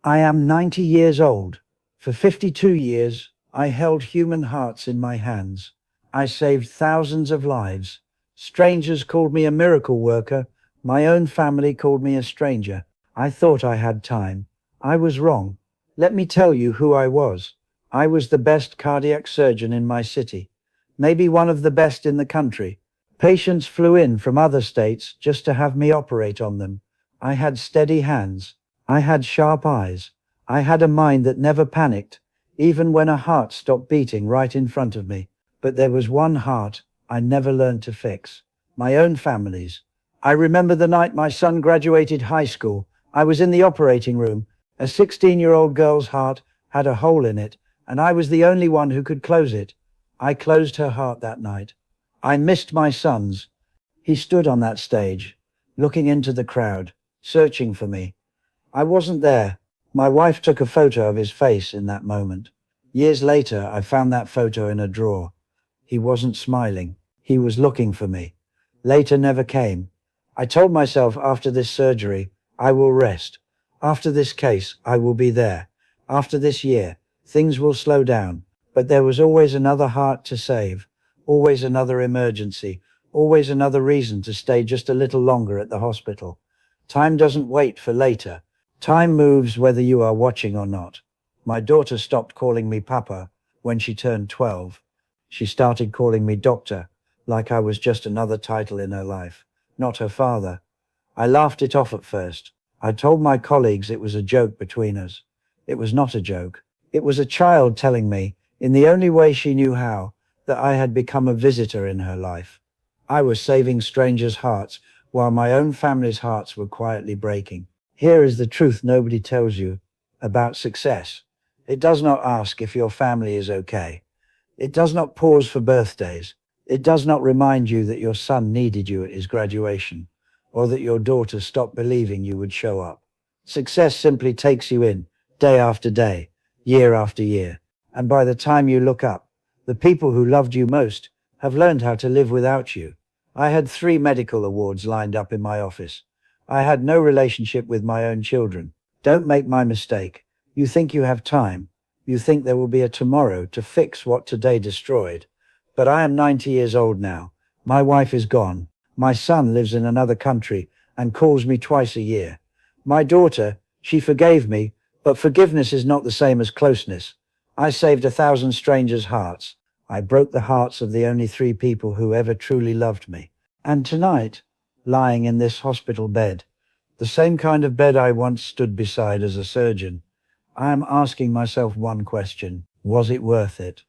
I am 90 years old. For 52 years, I held human hearts in my hands. I saved thousands of lives. Strangers called me a miracle worker. My own family called me a stranger. I thought I had time. I was wrong. Let me tell you who I was. I was the best cardiac surgeon in my city. Maybe one of the best in the country. Patients flew in from other states just to have me operate on them. I had steady hands. I had sharp eyes. I had a mind that never panicked, even when a heart stopped beating right in front of me. But there was one heart I never learned to fix. My own family's. I remember the night my son graduated high school. I was in the operating room. A 16-year-old girl's heart had a hole in it, and I was the only one who could close it. I closed her heart that night. I missed my son's. He stood on that stage, looking into the crowd, searching for me. I wasn't there. My wife took a photo of his face in that moment. Years later, I found that photo in a drawer. He wasn't smiling. He was looking for me. Later never came. I told myself after this surgery, I will rest. After this case, I will be there. After this year, things will slow down. But there was always another heart to save. Always another emergency. Always another reason to stay just a little longer at the hospital. Time doesn't wait for later. Time moves whether you are watching or not. My daughter stopped calling me Papa when she turned 12. She started calling me Doctor, like I was just another title in her life, not her father. I laughed it off at first. I told my colleagues it was a joke between us. It was not a joke. It was a child telling me, in the only way she knew how, that I had become a visitor in her life. I was saving strangers' hearts, while my own family's hearts were quietly breaking. Here is the truth nobody tells you about success. It does not ask if your family is okay. It does not pause for birthdays. It does not remind you that your son needed you at his graduation, or that your daughter stopped believing you would show up. Success simply takes you in, day after day, year after year, and by the time you look up, the people who loved you most have learned how to live without you. I had 3 medical awards lined up in my office. I had no relationship with my own children. Don't make my mistake. You think you have time. You think there will be a tomorrow to fix what today destroyed. But I am 90 years old now. My wife is gone. My son lives in another country and calls me twice a year. My daughter, she forgave me, but forgiveness is not the same as closeness. I saved 1,000 strangers' hearts. I broke the hearts of the only 3 people who ever truly loved me. And tonight, lying in this hospital bed, the same kind of bed I once stood beside as a surgeon, I am asking myself one question: was it worth it?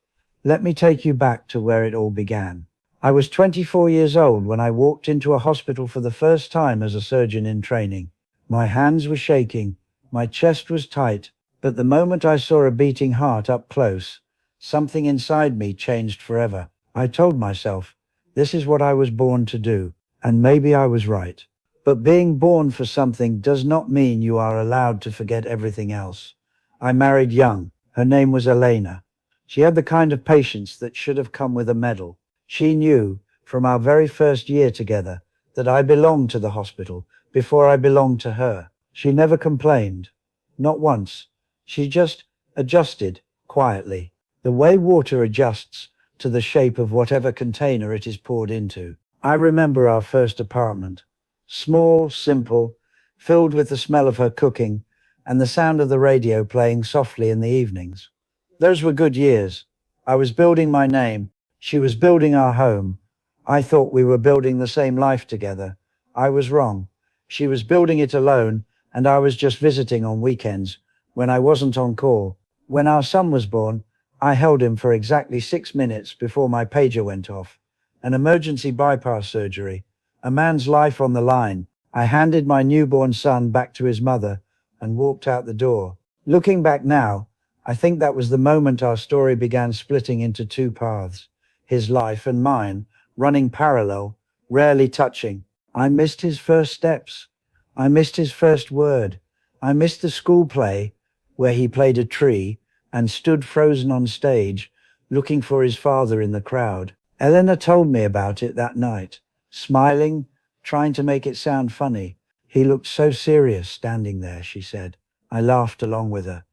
Let me take you back to where it all began. I was 24 years old when I walked into a hospital for the first time as a surgeon in training. My hands were shaking, my chest was tight, but the moment I saw a beating heart up close, something inside me changed forever. I told myself, this is what I was born to do. And maybe I was right. But being born for something does not mean you are allowed to forget everything else. I married young. Her name was Elena. She had the kind of patience that should have come with a medal. She knew, from our very first year together, that I belonged to the hospital before I belonged to her. She never complained. Not once. She just adjusted, quietly, the way water adjusts to the shape of whatever container it is poured into. I remember our first apartment. Small, simple, filled with the smell of her cooking and the sound of the radio playing softly in the evenings. Those were good years. I was building my name. She was building our home. I thought we were building the same life together. I was wrong. She was building it alone, and I was just visiting on weekends when I wasn't on call. When our son was born, I held him for exactly 6 minutes before my pager went off. An emergency bypass surgery, a man's life on the line. I handed my newborn son back to his mother and walked out the door. Looking back now, I think that was the moment our story began splitting into 2 paths, his life and mine, running parallel, rarely touching. I missed his first steps. I missed his first word. I missed the school play where he played a tree and stood frozen on stage, looking for his father in the crowd. Eleanor told me about it that night, smiling, trying to make it sound funny. He looked so serious standing there, she said. I laughed along with her,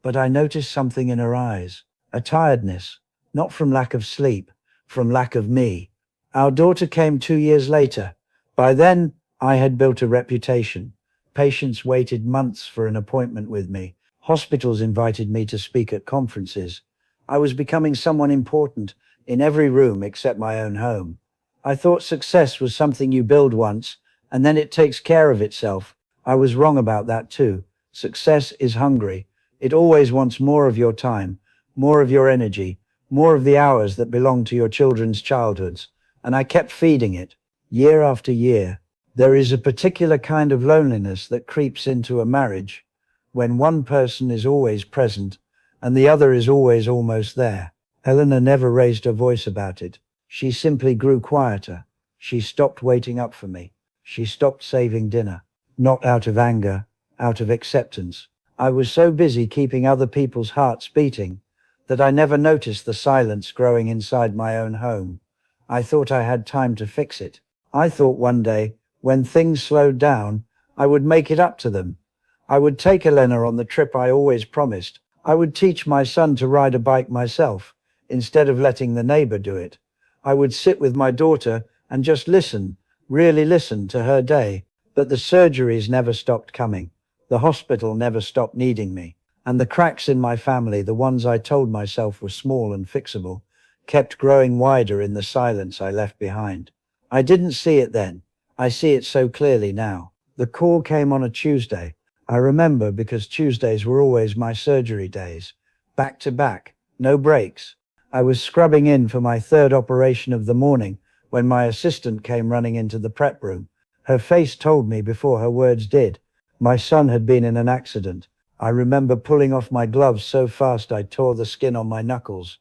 but I noticed something in her eyes, a tiredness, not from lack of sleep, from lack of me. Our daughter came 2 years later. By then, I had built a reputation. Patients waited months for an appointment with me. Hospitals invited me to speak at conferences. I was becoming someone important in every room except my own home. I thought success was something you build once, and then it takes care of itself. I was wrong about that too. Success is hungry. It always wants more of your time, more of your energy, more of the hours that belong to your children's childhoods. And I kept feeding it, year after year. There is a particular kind of loneliness that creeps into a marriage when one person is always present and the other is always almost there. Eleanor never raised her voice about it. She simply grew quieter. She stopped waiting up for me. She stopped saving dinner. Not out of anger, out of acceptance. I was so busy keeping other people's hearts beating that I never noticed the silence growing inside my own home. I thought I had time to fix it. I thought one day, when things slowed down, I would make it up to them. I would take Elena on the trip I always promised. I would teach my son to ride a bike myself, instead of letting the neighbor do it. I would sit with my daughter and just listen, really listen to her day. But the surgeries never stopped coming. The hospital never stopped needing me. And the cracks in my family, the ones I told myself were small and fixable, kept growing wider in the silence I left behind. I didn't see it then. I see it so clearly now. The call came on a Tuesday. I remember because Tuesdays were always my surgery days. Back to back, no breaks. I was scrubbing in for my third operation of the morning when my assistant came running into the prep room. Her face told me before her words did. My son had been in an accident. I remember pulling off my gloves so fast I tore the skin on my knuckles.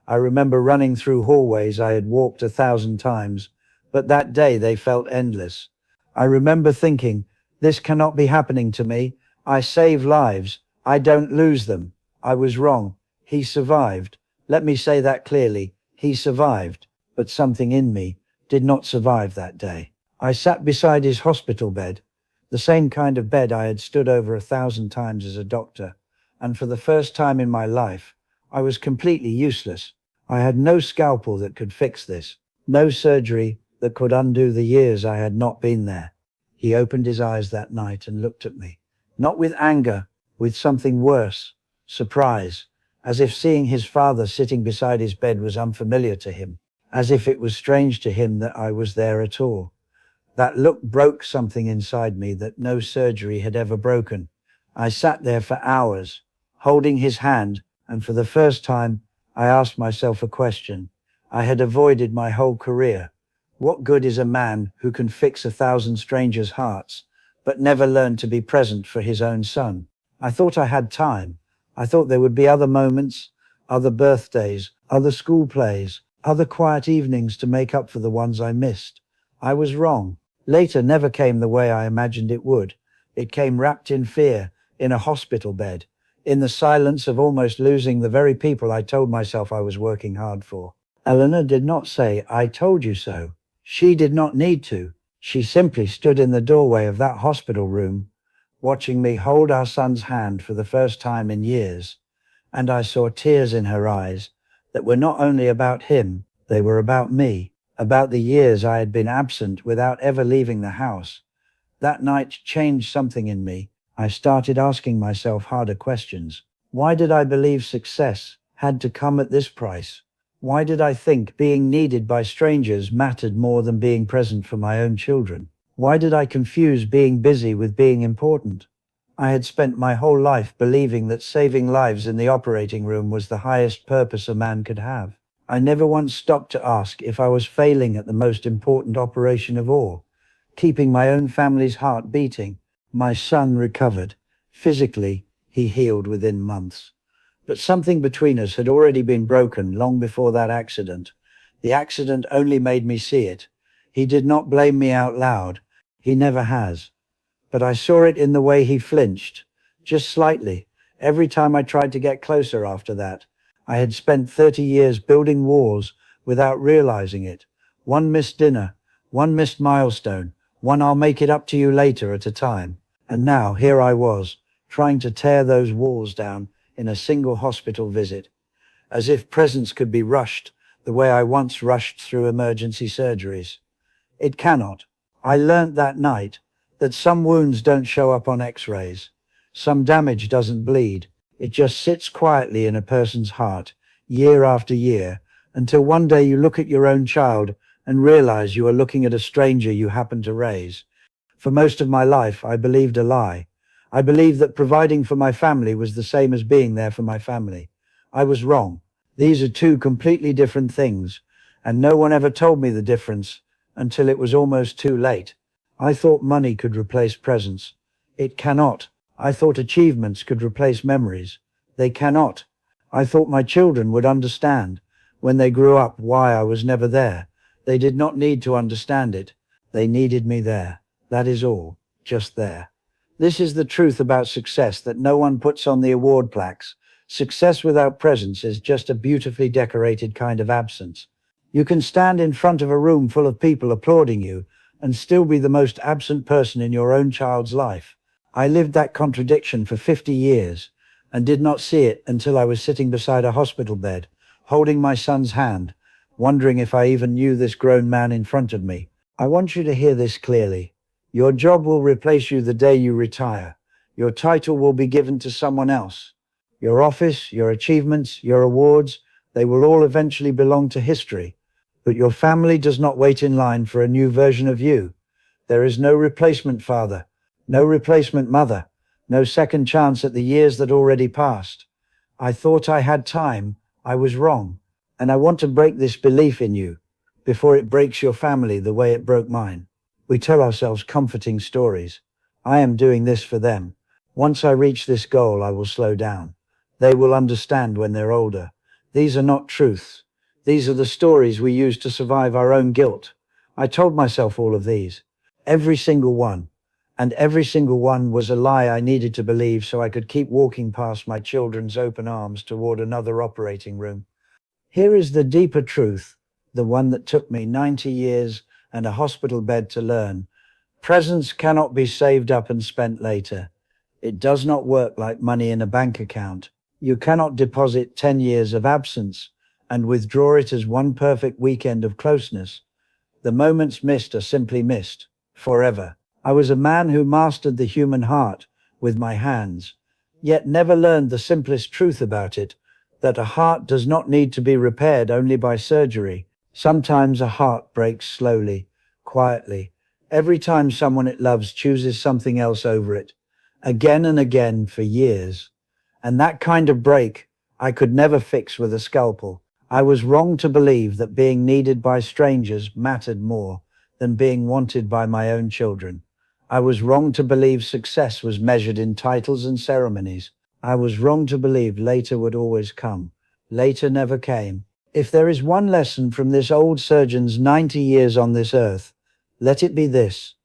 I remember running through hallways I had walked 1,000 times, but that day they felt endless. I remember thinking, this cannot be happening to me. I save lives. I don't lose them. I was wrong. He survived. Let me say that clearly. He survived. But something in me did not survive that day. I sat beside his hospital bed, the same kind of bed I had stood over 1,000 times as a doctor, and for the first time in my life, I was completely useless. I had no scalpel that could fix this, no surgery that could undo the years I had not been there. He opened his eyes that night and looked at me, not with anger, with something worse, surprise, as if seeing his father sitting beside his bed was unfamiliar to him, as if it was strange to him that I was there at all. That look broke something inside me that no surgery had ever broken. I sat there for hours, holding his hand, and for the first time, I asked myself a question I had avoided my whole career. What good is a man who can fix 1,000 strangers' hearts, but never learn to be present for his own son? I thought I had time. I thought there would be other moments, other birthdays, other school plays, other quiet evenings to make up for the ones I missed. I was wrong. Later never came the way I imagined it would. It came wrapped in fear, in a hospital bed, in the silence of almost losing the very people I told myself I was working hard for. Eleanor did not say, "I told you so." She did not need to. She simply stood in the doorway of that hospital room, watching me hold our son's hand for the first time in years. And I saw tears in her eyes that were not only about him, they were about me. About the years I had been absent without ever leaving the house. That night changed something in me. I started asking myself harder questions. Why did I believe success had to come at this price? Why did I think being needed by strangers mattered more than being present for my own children? Why did I confuse being busy with being important? I had spent my whole life believing that saving lives in the operating room was the highest purpose a man could have. I never once stopped to ask if I was failing at the most important operation of all, keeping my own family's heart beating. My son recovered. Physically, he healed within months. But something between us had already been broken long before that accident. The accident only made me see it. He did not blame me out loud. He never has. But I saw it in the way he flinched, just slightly, every time I tried to get closer after that. I had spent 30 years building walls without realizing it. One missed dinner, one missed milestone, one "I'll make it up to you later" at a time. And now here I was, trying to tear those walls down in a single hospital visit, as if presence could be rushed the way I once rushed through emergency surgeries. It cannot. I learnt that night that some wounds don't show up on x-rays. Some damage doesn't bleed. It just sits quietly in a person's heart, year after year, until one day you look at your own child and realize you are looking at a stranger you happened to raise. For most of my life, I believed a lie. I believed that providing for my family was the same as being there for my family. I was wrong. These are two completely different things, and no one ever told me the difference until it was almost too late. I thought money could replace presence. It cannot. I thought achievements could replace memories. They cannot. I thought my children would understand, when they grew up, why I was never there. They did not need to understand it. They needed me there. That is all. Just there. This is the truth about success that no one puts on the award plaques. Success without presence is just a beautifully decorated kind of absence. You can stand in front of a room full of people applauding you and still be the most absent person in your own child's life. I lived that contradiction for 50 years and did not see it until I was sitting beside a hospital bed, holding my son's hand, wondering if I even knew this grown man in front of me. I want you to hear this clearly. Your job will replace you the day you retire. Your title will be given to someone else. Your office, your achievements, your awards, they will all eventually belong to history. But your family does not wait in line for a new version of you. There is no replacement father, no replacement mother, no second chance at the years that already passed. I thought I had time. I was wrong. And I want to break this belief in you before it breaks your family the way it broke mine. We tell ourselves comforting stories. I am doing this for them. Once I reach this goal, I will slow down. They will understand when they're older. These are not truths. These are the stories we use to survive our own guilt. I told myself all of these. Every single one. And every single one was a lie I needed to believe so I could keep walking past my children's open arms toward another operating room. Here is the deeper truth, the one that took me 90 years and a hospital bed to learn. Presence cannot be saved up and spent later. It does not work like money in a bank account. You cannot deposit 10 years of absence and withdraw it as one perfect weekend of closeness. The moments missed are simply missed, forever. I was a man who mastered the human heart with my hands, yet never learned the simplest truth about it, that a heart does not need to be repaired only by surgery. Sometimes a heart breaks slowly, quietly, every time someone it loves chooses something else over it, again and again for years. And that kind of break I could never fix with a scalpel. I was wrong to believe that being needed by strangers mattered more than being wanted by my own children. I was wrong to believe success was measured in titles and ceremonies. I was wrong to believe later would always come. Later never came. If there is one lesson from this old surgeon's 90 years on this earth, let it be this.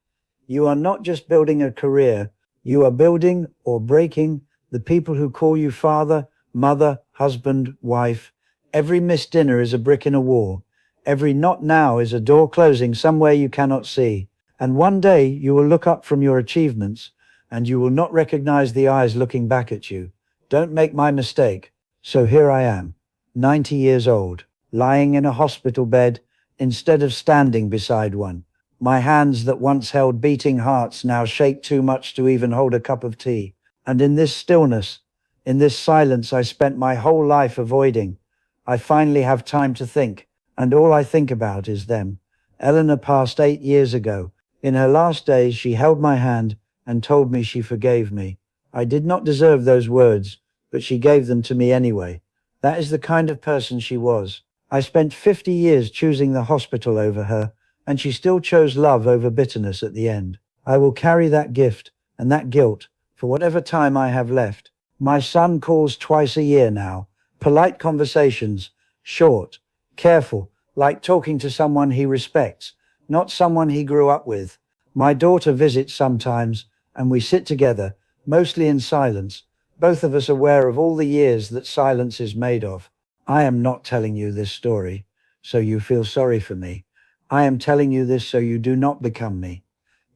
You are not just building a career, you are building or breaking the people who call you father, mother, husband, wife. Every missed dinner is a brick in a wall. Every not now is a door closing somewhere you cannot see. And one day you will look up from your achievements and you will not recognize the eyes looking back at you. Don't make my mistake. So here I am, 90 years old, lying in a hospital bed instead of standing beside one. My hands that once held beating hearts now shake too much to even hold a cup of tea. And in this stillness, in this silence I spent my whole life avoiding, I finally have time to think, and all I think about is them. Eleanor passed 8 years ago. In her last days, she held my hand and told me she forgave me. I did not deserve those words, but she gave them to me anyway. That is the kind of person she was. I spent 50 years choosing the hospital over her, and she still chose love over bitterness at the end. I will carry that gift and that guilt for whatever time I have left. My son calls twice a year now. Polite conversations, short, careful, like talking to someone he respects, not someone he grew up with. My daughter visits sometimes, and we sit together, mostly in silence, both of us aware of all the years that silence is made of. I am not telling you this story so you feel sorry for me. I am telling you this so you do not become me.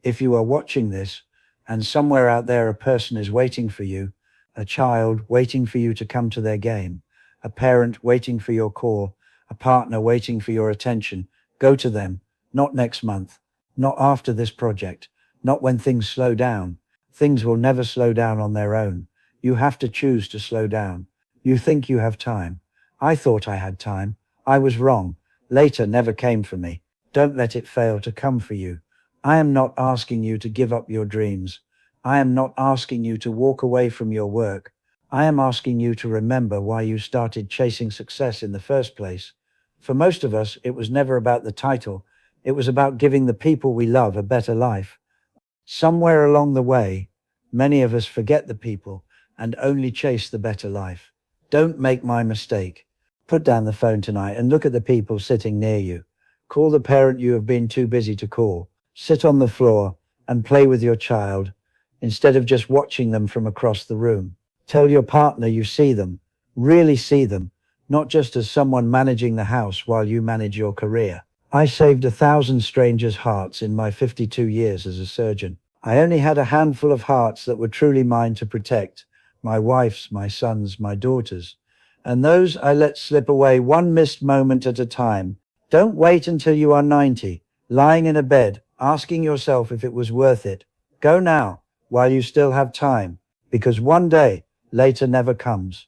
If you are watching this, And somewhere out there, a person is waiting for you, a child waiting for you to come to their game, a parent waiting for your call, a partner waiting for your attention. Go to them, not next month, not after this project, not when things slow down. Things will never slow down on their own. You have to choose to slow down. You think you have time. I thought I had time. I was wrong. Later never came for me. Don't let it fail to come for you. I am not asking you to give up your dreams. I am not asking you to walk away from your work. I am asking you to remember why you started chasing success in the first place. For most of us, it was never about the title. It was about giving the people we love a better life. Somewhere along the way, many of us forget the people and only chase the better life. Don't make my mistake. Put down the phone tonight and look at the people sitting near you. Call the parent you have been too busy to call. Sit on the floor and play with your child instead of just watching them from across the room. Tell your partner you see them, really see them, not just as someone managing the house while you manage your career. I saved 1,000 strangers' hearts in my 52 years as a surgeon. I only had a handful of hearts that were truly mine to protect, my wife's, my son's, my daughter's. And those I let slip away one missed moment at a time. Don't wait until you are 90, lying in a bed, asking yourself if it was worth it. Go now, while you still have time, because one day, later never comes.